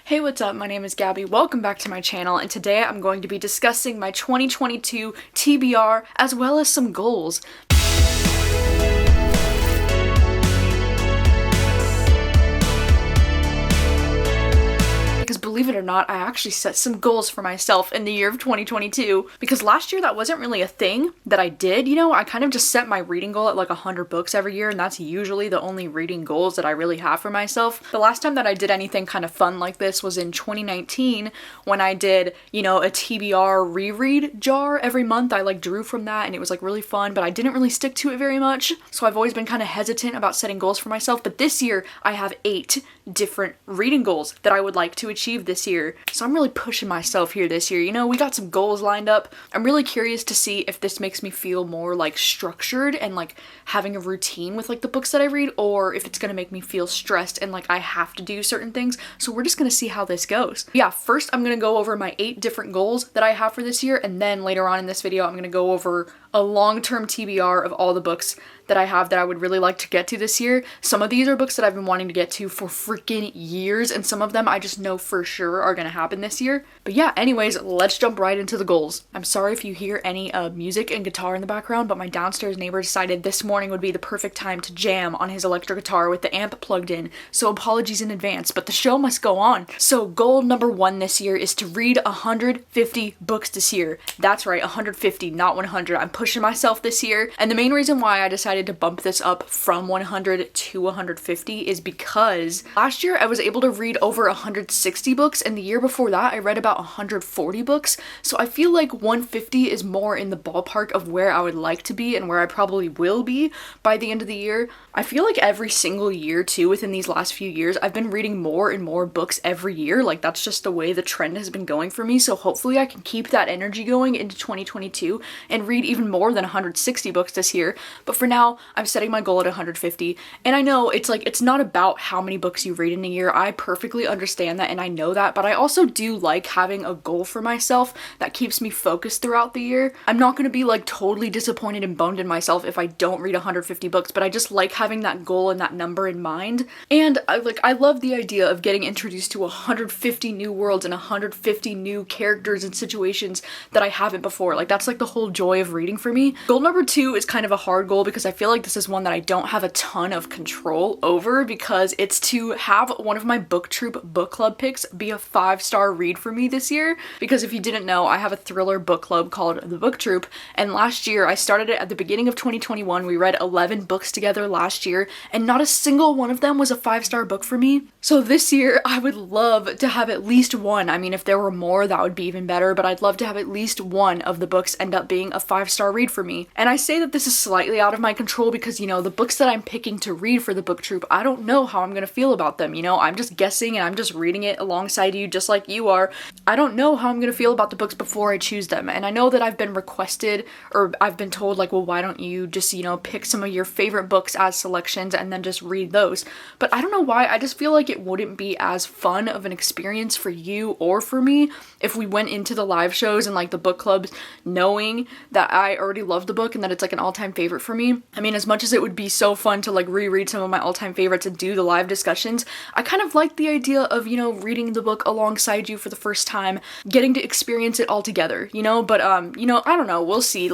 Hey, what's up? My name is Gabby. Welcome back to my channel, and today I'm going to be discussing my 2022 TBR as well as some goals. Because believe it or not, I actually set some goals for myself in the year of 2022 because last year that wasn't really a thing that I did. I kind of just set my reading goal at like 100 books every year, and that's usually the only reading goals that I really have for myself. The last time that I did anything kind of fun like this was in 2019 when I did, a TBR reread jar every month. I drew from that and it was really fun, but I didn't really stick to it very much. So I've always been kind of hesitant about setting goals for myself, but this year I have 8 different reading goals that I would like to achieve this year. So I'm really pushing myself here this year. We got some goals lined up. I'm really curious to see if this makes me feel more structured and having a routine with the books that I read, or if it's gonna make me feel stressed and I have to do certain things. So we're just gonna see how this goes. Yeah, first I'm gonna go over my 8 different goals that I have for this year, and then later on in this video I'm gonna go over a long-term TBR of all the books that I have that I would really like to get to this year. Some of these are books that I've been wanting to get to for freaking years, and some of them I just know for sure are gonna happen this year. But yeah, anyways, let's jump right into the goals. I'm sorry if you hear any music and guitar in the background, but my downstairs neighbor decided this morning would be the perfect time to jam on his electric guitar with the amp plugged in, so apologies in advance, but the show must go on. So goal number 1 this year is to read 150 books this year. That's right, 150, not 100. I'm pushing myself this year, and the main reason why I decided to bump this up from 100 to 150 is because last year I was able to read over 160 books, and the year before that I read about 140 books. So I feel like 150 is more in the ballpark of where I would like to be and where I probably will be by the end of the year. I feel like every single year too, within these last few years, I've been reading more and more books every year. That's just the way the trend has been going for me. So hopefully I can keep that energy going into 2022 and read even more than 160 books this year. But for now, I'm setting my goal at 150. And I know it's not about how many books you read in a year. I perfectly understand that and I know that, but I also do like having a goal for myself that keeps me focused throughout the year. I'm not going to be totally disappointed and bummed in myself if I don't read 150 books, but I just like having that goal and that number in mind. And I love the idea of getting introduced to 150 new worlds and 150 new characters and situations that I haven't before. That's the whole joy of reading for me. Goal number 2 is kind of a hard goal because I feel like this is one that I don't have a ton of control over, because it's to have one of my booktube book club picks be a 5-star read for me this year. Because if you didn't know, I have a thriller book club called the Booktube, and last year I started it at the beginning of 2021. We read 11 books together last year, and not a single one of them was a 5-star book for me. So this year I would love to have at least one. I mean, if there were more, that would be even better, but I'd love to have at least one of the books end up being a 5-star read for me. And I say that this is slightly out of my control because, the books that I'm picking to read for the Booktube, I don't know how I'm gonna feel about them. I'm just guessing and I'm just reading it alongside you just like you are. I don't know how I'm gonna feel about the books before I choose them. And I know that I've been requested, or I've been told well, why don't you just, pick some of your favorite books as selections and then just read those. But I don't know why, I just feel like it wouldn't be as fun of an experience for you or for me if we went into the live shows and the book clubs knowing that I already love the book and that it's an all-time favorite for me. I mean, as much as it would be so fun to reread some of my all-time favorites and do the live discussions, I kind of like the idea of, reading the book alongside you for the first time, getting to experience it all together, but I don't know, we'll see.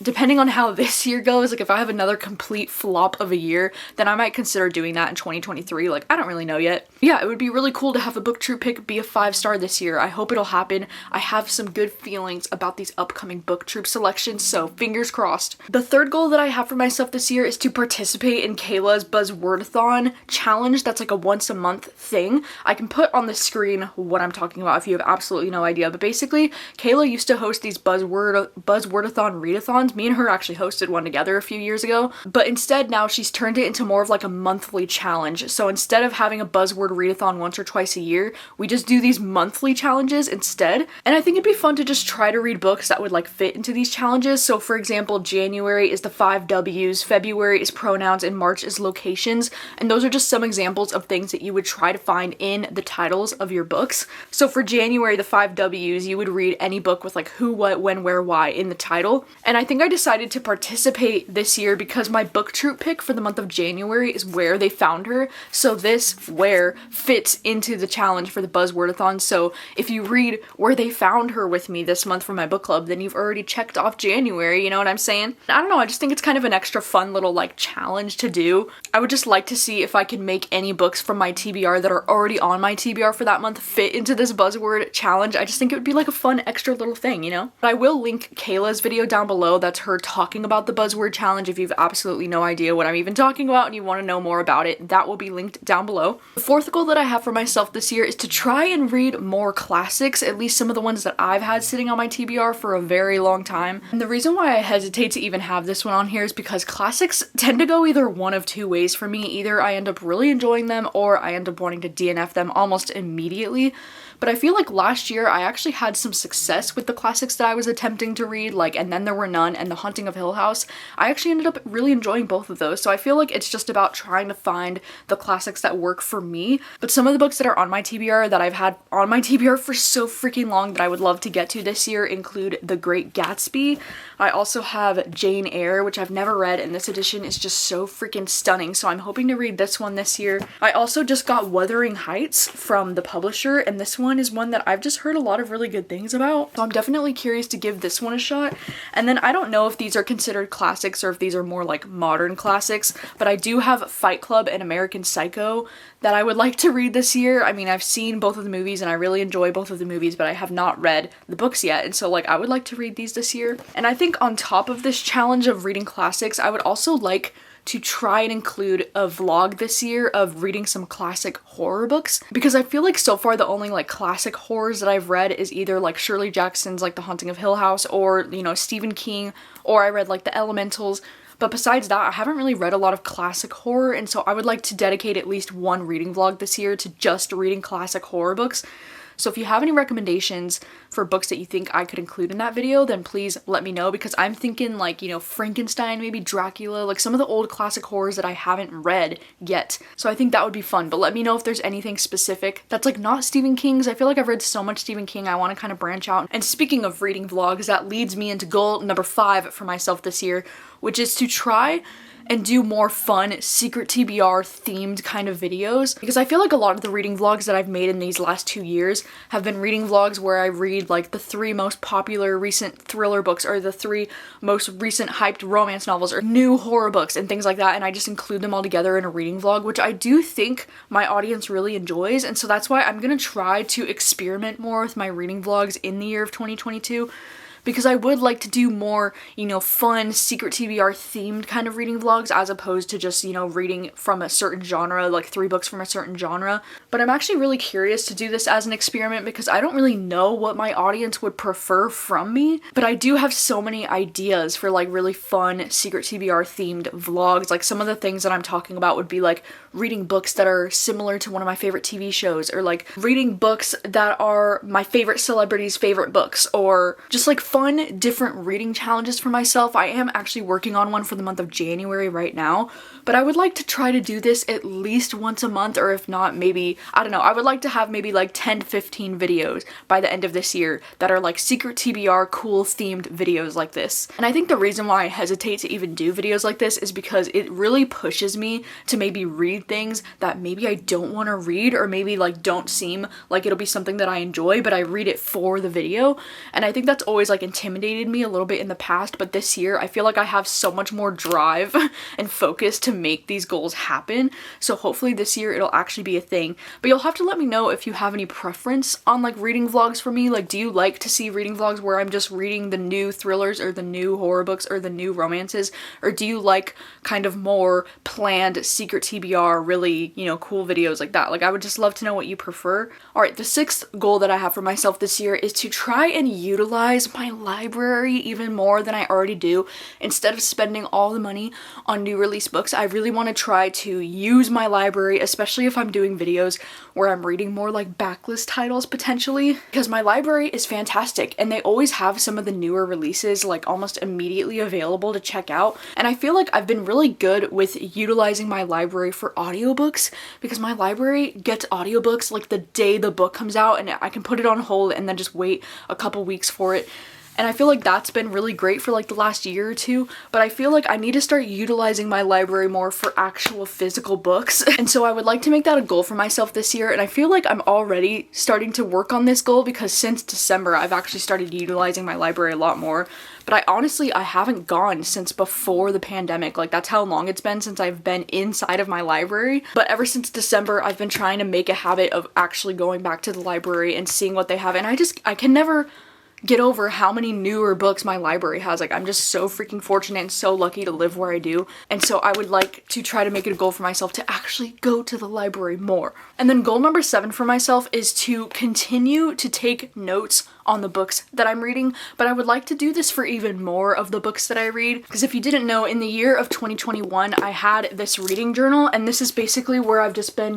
Depending on how this year goes, if I have another complete flop of a year, then I might consider doing that in 2023. I don't really know yet. Yeah, it would be really cool to have a booktube pick be a 5-star this year. I hope it'll happen. I have some good feelings about these upcoming booktube selections, so fingers crossed. The third goal that I have for myself this year is to participate in Kayla's Buzzword-a-thon challenge. That's a once a month thing. I can put on the screen what I'm talking about if you have absolutely no idea, but basically, Kayla used to host these Buzzword-a-thon readathons. Me and her actually hosted one together a few years ago, but instead now she's turned it into more of a monthly challenge. So instead of having a buzzword readathon once or twice a year, we just do these monthly challenges instead. And I think it'd be fun to just try to read books that would fit into these challenges. So for example, January is the 5 W's, February is pronouns, and March is locations. And those are just some examples of things that you would try to find in the titles of your books. So for January, the 5 W's, you would read any book with who, what, when, where, why in the title. And I think think I decided to participate this year because my booktube pick for the month of January is Where They Found Her. So this Where fits into the challenge for the Buzzword-a-thon. So if you read Where They Found Her with me this month for my book club, then you've already checked off January, you know what I'm saying? I don't know, I just think it's kind of an extra fun little like challenge to do. I would just like to see if I can make any books from my TBR that are already on my TBR for that month fit into this buzzword challenge. I just think it would be like a fun extra little thing, you know? But I will link Kayla's video down below. That's her talking about the buzzword challenge. If you've absolutely no idea what I'm even talking about and you want to know more about it, that will be linked down below. The fourth goal that I have for myself this year is to try and read more classics, at least some of the ones that I've had sitting on my TBR for a very long time. And the reason why I hesitate to even have this one on here is because classics tend to go either one of two ways for me. Either I end up really enjoying them or I end up wanting to DNF them almost immediately. But I feel like last year I actually had some success with the classics that I was attempting to read, like And Then There Were None and The Haunting of Hill House. I actually ended up really enjoying both of those, so I feel like it's just about trying to find the classics that work for me. But some of the books that are on my TBR that I've had on my TBR for so freaking long that I would love to get to this year include The Great Gatsby. I also have Jane Eyre, which I've never read, and this edition is just so freaking stunning, so I'm hoping to read this one this year. I also just got Wuthering Heights from the publisher, and this one is one that I've just heard a lot of really good things about, so I'm definitely curious to give this one a shot. And then I don't know if these are considered classics or if these are more like modern classics, but I do have Fight Club and American Psycho that I would like to read this year. I mean, I've seen both of the movies and I really enjoy both of the movies, but I have not read the books yet, and so like I would like to read these this year. And I think on top of this challenge of reading classics, I would also like to try and include a vlog this year of reading some classic horror books, because I feel like so far the only like classic horrors that I've read is either like Shirley Jackson's like The Haunting of Hill House, or you know, Stephen King, or I read like The Elementals. But besides that, I haven't really read a lot of classic horror, and so I would like to dedicate at least one reading vlog this year to just reading classic horror books. So if you have any recommendations for books that you think I could include in that video, then please let me know, because I'm thinking like, you know, Frankenstein, maybe Dracula, like some of the old classic horrors that I haven't read yet. So I think that would be fun, but let me know if there's anything specific that's like not Stephen King's. I feel like I've read so much Stephen King, I want to kind of branch out. And speaking of reading vlogs, that leads me into goal number 5 for myself this year, which is to try and do more fun secret TBR themed kind of videos, because I feel like a lot of the reading vlogs that I've made in these last 2 years have been reading vlogs where I read like the 3 most popular recent thriller books, or the 3 most recent hyped romance novels, or new horror books and things like that, and I just include them all together in a reading vlog, which I do think my audience really enjoys. And so that's why I'm gonna try to experiment more with my reading vlogs in the year of 2022. Because I would like to do more, you know, fun secret TBR themed kind of reading vlogs, as opposed to just, you know, reading from a certain genre, like 3 books from a certain genre. But I'm actually really curious to do this as an experiment, because I don't really know what my audience would prefer from me. But I do have so many ideas for like really fun secret TBR themed vlogs. Like some of the things that I'm talking about would be like reading books that are similar to one of my favorite TV shows, or like reading books that are my favorite celebrities' favorite books, or just like fun different reading challenges for myself. I am actually working on one for the month of January right now, but I would like to try to do this at least once a month, or if not, maybe, I don't know, I would like to have maybe like 10 to 15 videos by the end of this year that are like secret TBR cool themed videos like this. And I think the reason why I hesitate to even do videos like this is because it really pushes me to maybe read things that maybe I don't want to read, or maybe like don't seem like it'll be something that I enjoy, but I read it for the video. And I think that's always like intimidated me a little bit in the past, but this year I feel like I have so much more drive and focus to make these goals happen. So hopefully this year it'll actually be a thing. But you'll have to let me know if you have any preference on like reading vlogs for me. Like, do you like to see reading vlogs where I'm just reading the new thrillers, or the new horror books, or the new romances? Or do you like kind of more planned secret TBR, really, you know, cool videos like that? Like, I would just love to know what you prefer. Alright, the 6th goal that I have for myself this year is to try and utilize my library even more than I already do. Instead of spending all the money on new release books, I really want to try to use my library, especially if I'm doing videos where I'm reading more like backlist titles potentially, because my library is fantastic and they always have some of the newer releases like almost immediately available to check out. And I feel like I've been really good with utilizing my library for audiobooks, because my library gets audiobooks like the day the book comes out, and I can put it on hold and then just wait a couple weeks for it. And I feel like that's been really great for like the last year or two, but I feel like I need to start utilizing my library more for actual physical books. And so I would like to make that a goal for myself this year, and I feel like I'm already starting to work on this goal because since December I've actually started utilizing my library a lot more. But I haven't gone since before the pandemic. Like, that's how long it's been since I've been inside of my library. But ever since December, I've been trying to make a habit of actually going back to the library and seeing what they have. And I can never get over how many newer books my library has. Like, I'm just so freaking fortunate and so lucky to live where I do. And so I would like to try to make it a goal for myself to actually go to the library more. And then goal number 7 for myself is to continue to take notes on the books that I'm reading, but I would like to do this for even more of the books that I read, because if you didn't know, in the year of 2021 I had this reading journal, and this is basically where I've just been,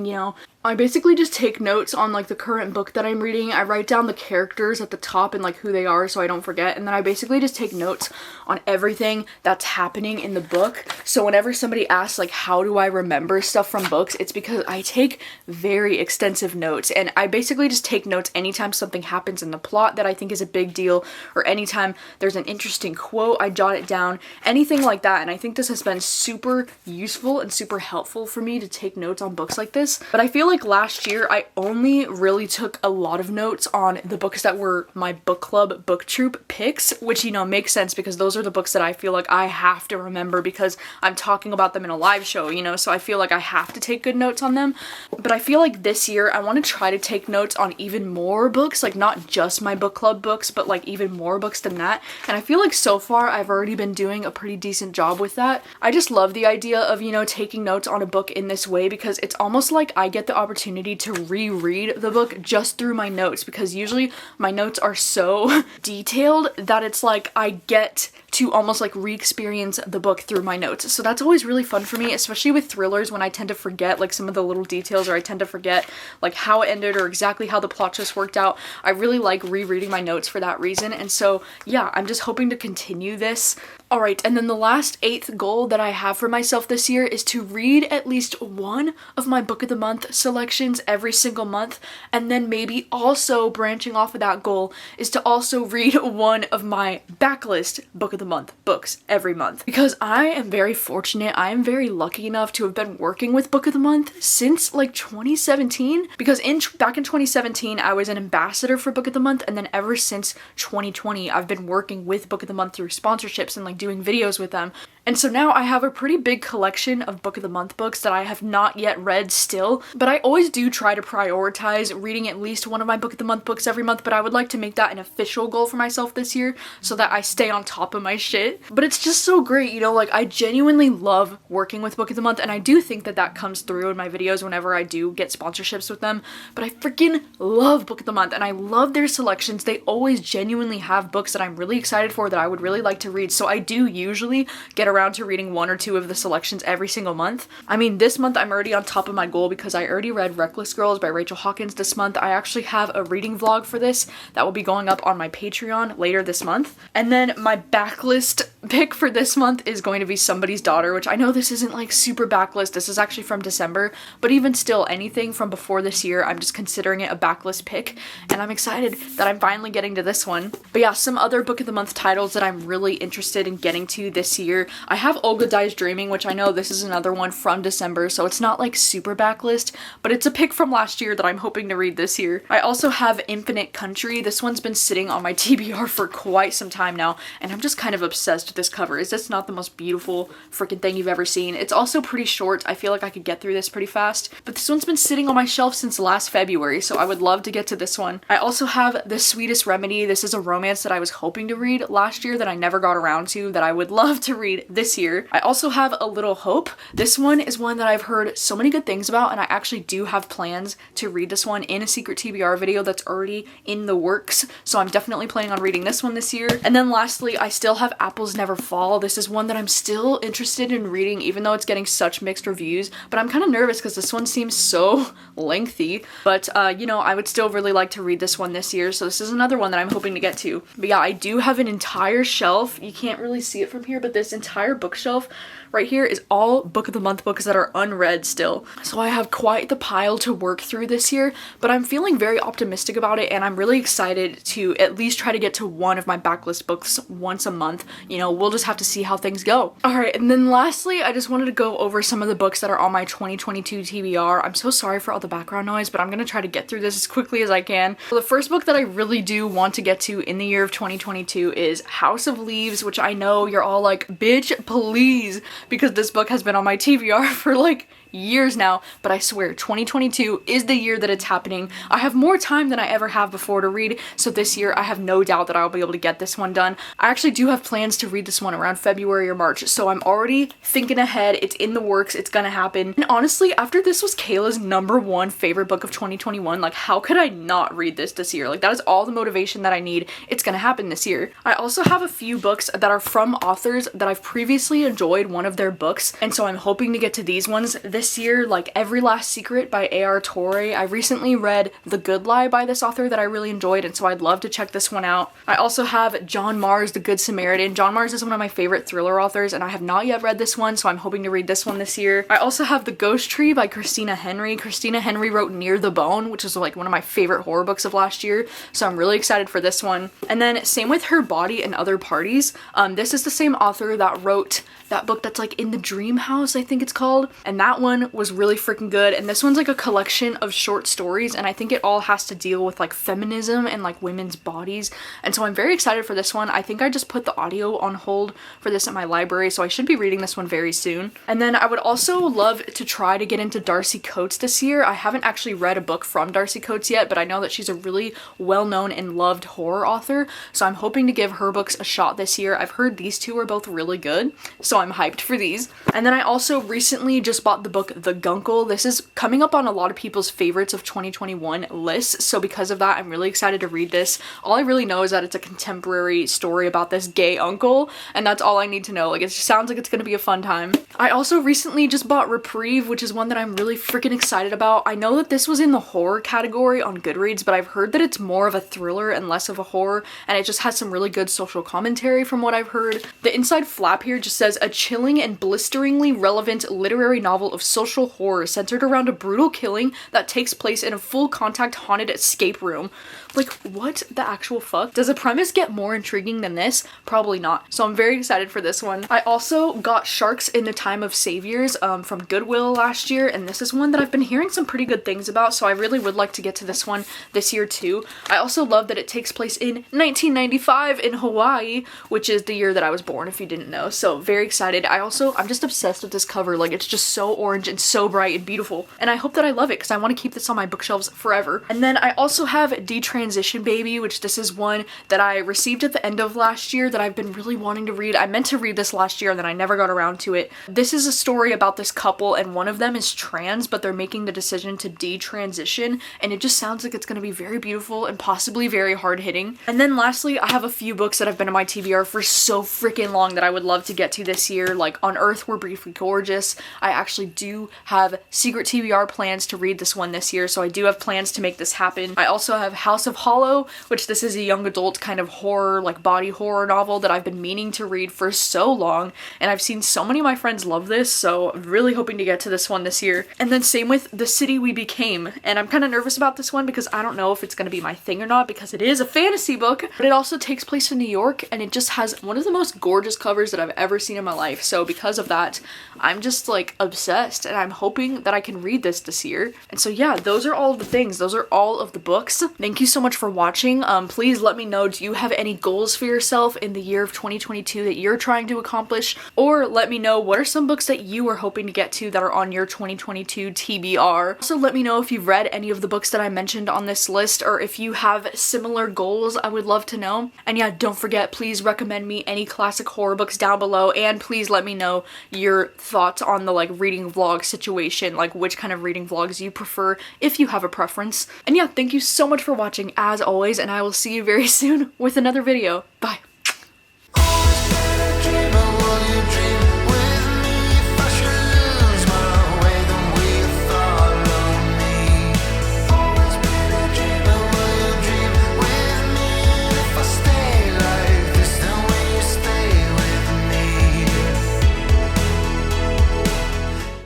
I basically just take notes on like the current book that I'm reading. I write down the characters at the top and like who they are so I don't forget, and then I basically just take notes on everything that's happening in the book. So whenever somebody asks like how do I remember stuff from books, it's because I take very extensive notes, and I basically just take notes anytime something happens in the plot that I think is a big deal, or anytime there's an interesting quote, I jot it down, anything like that. And I think this has been super useful and super helpful for me to take notes on books like this. But I feel like last year I only really took a lot of notes on the books that were my book club book troop picks, which makes sense because those are the books that I feel like I have to remember because I'm talking about them in a live show, so I feel like I have to take good notes on them. But I feel like this year I want to try to take notes on even more books, like not just my book club books, but like even more books than that. And I feel like so far I've already been doing a pretty decent job with that. I just love the idea of, taking notes on a book in this way, because it's almost like I get the opportunity to reread the book just through my notes, because usually my notes are so detailed that it's like I get to almost like re-experience the book through my notes. So that's always really fun for me, especially with thrillers when I tend to forget like some of the little details, or I tend to forget like how it ended or exactly how the plot just worked out. I really like rereading my notes for that reason. And so yeah, I'm just hoping to continue this. Alright, and then the last 8th goal that I have for myself this year is to read at least one of my book of the month selections every single month, and then maybe also branching off of that goal is to also read one of my backlist book of the month books every month, because I am very fortunate. I am very lucky enough to have been working with book of the month since like 2017, because back in 2017 I was an ambassador for book of the month, and then ever since 2020 I've been working with book of the month through sponsorships and like doing videos with them. And so now I have a pretty big collection of book of the month books that I have not yet read still, but I always do try to prioritize reading at least one of my book of the month books every month. But I would like to make that an official goal for myself this year so that I stay on top of my shit. But it's just so great, like I genuinely love working with book of the month, and I do think that that comes through in my videos whenever I do get sponsorships with them. But I freaking love book of the month, and I love their selections. They always genuinely have books that I'm really excited for, that I would really like to read. So I do usually get around to reading 1 or 2 of the selections every single month. I mean, this month I'm already on top of my goal because I already read Reckless Girls by Rachel Hawkins this month. I actually have a reading vlog for this that will be going up on my Patreon later this month. And then my backlist pick for this month is going to be Somebody's Daughter, which I know this isn't like super backlist. This is actually from December, but even still, anything from before this year, I'm just considering it a backlist pick, and I'm excited that I'm finally getting to this one. But yeah, some other book of the month titles that I'm really interested in getting to this year. I have Olga Dies Dreaming, which I know this is another one from December, so it's not like super backlist, but it's a pick from last year that I'm hoping to read this year. I also have Infinite Country. This one's been sitting on my TBR for quite some time now, and I'm just kind of obsessed with this cover. Is this not the most beautiful freaking thing you've ever seen? It's also pretty short. I feel like I could get through this pretty fast, but this one's been sitting on my shelf since last February, so I would love to get to this one. I also have The Sweetest Remedy. This is a romance that I was hoping to read last year that I never got around to, that I would love to read this year. I also have A Little Hope. This one is one that I've heard so many good things about, and I actually do have plans to read this one in a secret TBR video that's already in the works, so I'm definitely planning on reading this one this year. And then lastly, I still have Apple's Never Fall. This is one that I'm still interested in reading even though it's getting such mixed reviews, but I'm kind of nervous because this one seems so lengthy, but you know, I would still really like to read this one this year, so this is another one that I'm hoping to get to. But yeah, I do have an entire shelf. You can't really see it from here, but this entire bookshelf right here is all book of the month books that are unread still. So I have quite the pile to work through this year, but I'm feeling very optimistic about it, and I'm really excited to at least try to get to one of my backlist books once a month. You know, we'll just have to see how things go. Alright, and then lastly, I just wanted to go over some of the books that are on my 2022 TBR. I'm so sorry for all the background noise, but I'm gonna try to get through this as quickly as I can. So the first book that I really do want to get to in the year of 2022 is House of Leaves, which I know you're all like, bitch, please, because this book has been on my TBR for like years now, but I swear 2022 is the year that it's happening. I have more time than I ever have before to read, so this year I have no doubt that I'll be able to get this one done. I actually do have plans to read this one around February or March, so I'm already thinking ahead. It's in the works, it's gonna happen. And honestly, after this was Kayla's #1 favorite book of 2021, like how could I not read this year? Like that is all the motivation that I need. It's gonna happen this year. I also have a few books that are from authors that I've previously enjoyed one of their books, and so I'm hoping to get to these ones this year, like Every Last Secret by A.R. Torre. I recently read The Good Lie by this author that I really enjoyed, and so I'd love to check this one out. I also have John Marrs' The Good Samaritan. John Marrs is one of my favorite thriller authors, and I have not yet read this one, so I'm hoping to read this one this year. I also have The Ghost Tree by Christina Henry. Christina Henry wrote Near the Bone, which is like one of my favorite horror books of last year, so I'm really excited for this one. And then same with Her Body and Other Parties. This is the same author that wrote that book that's like In the Dream House, I think it's called, and that one was really freaking good. And this one's like a collection of short stories, and I think it all has to deal with like feminism and like women's bodies, and so I'm very excited for this one. I think I just put the audio on hold for this at my library, so I should be reading this one very soon. And then I would also love to try to get into Darcy Coates this year. I haven't actually read a book from Darcy Coates yet, but I know that she's a really well-known and loved horror author, so I'm hoping to give her books a shot this year. I've heard these two are both really good, so I'm hyped for these. And then I also recently just bought the book The Guncle. This is coming up on a lot of people's favorites of 2021 lists, so because of that I'm really excited to read this. All I really know is that it's a contemporary story about this gay uncle, and that's all I need to know. Like, it just sounds like it's gonna be a fun time. I also recently just bought Reprieve, which is one that I'm really freaking excited about. I know that this was in the horror category on Goodreads, but I've heard that it's more of a thriller and less of a horror, and it just has some really good social commentary from what I've heard. The inside flap here just says, a chilling and blisteringly relevant literary novel of social horror centered around a brutal killing that takes place in a full-contact haunted escape room. Like, what the actual fuck? Does the premise get more intriguing than this? Probably not. So I'm very excited for this one. I also got Sharks in the Time of Saviors from Goodwill last year, and this is one that I've been hearing some pretty good things about, so I really would like to get to this one this year too. I also love that it takes place in 1995 in Hawaii, which is the year that I was born, if you didn't know, so very excited. I'm just obsessed with this cover. Like, it's just so orange and so bright and beautiful, and I hope that I love it because I want to keep this on my bookshelves forever. And then I also have Transition Baby, which this is one that I received at the end of last year that I've been really wanting to read. I meant to read this last year and then I never got around to it. This is a story about this couple, and one of them is trans, but they're making the decision to detransition, and it just sounds like it's going to be very beautiful and possibly very hard-hitting. And then lastly, I have a few books that have been in my TBR for so freaking long that I would love to get to this year, like On Earth We're Briefly Gorgeous. I actually do have secret TBR plans to read this one this year, so I do have plans to make this happen. I also have House of Hollow, which this is a young adult kind of horror, like body horror novel that I've been meaning to read for so long, and I've seen so many of my friends love this, so I'm really hoping to get to this one this year. And then same with The City We Became, and I'm kind of nervous about this one because I don't know if it's going to be my thing or not, because it is a fantasy book, but it also takes place in New York, and it just has one of the most gorgeous covers that I've ever seen in my life, so because of that, I'm just like obsessed, and I'm hoping that I can read this year. And so yeah, those are all of the things. Those are all of the books. Thank you so much for watching. Please let me know, do you have any goals for yourself in the year of 2022 that you're trying to accomplish? Or let me know, what are some books that you are hoping to get to that are on your 2022 TBR? Also, let me know if you've read any of the books that I mentioned on this list, or if you have similar goals. I would love to know. And yeah, don't forget, please recommend me any classic horror books down below, and please let me know your thoughts on the like reading vlog situation, like which kind of reading vlogs you prefer, if you have a preference. And yeah, thank you so much for watching as always, and I will see you very soon with another video. Bye!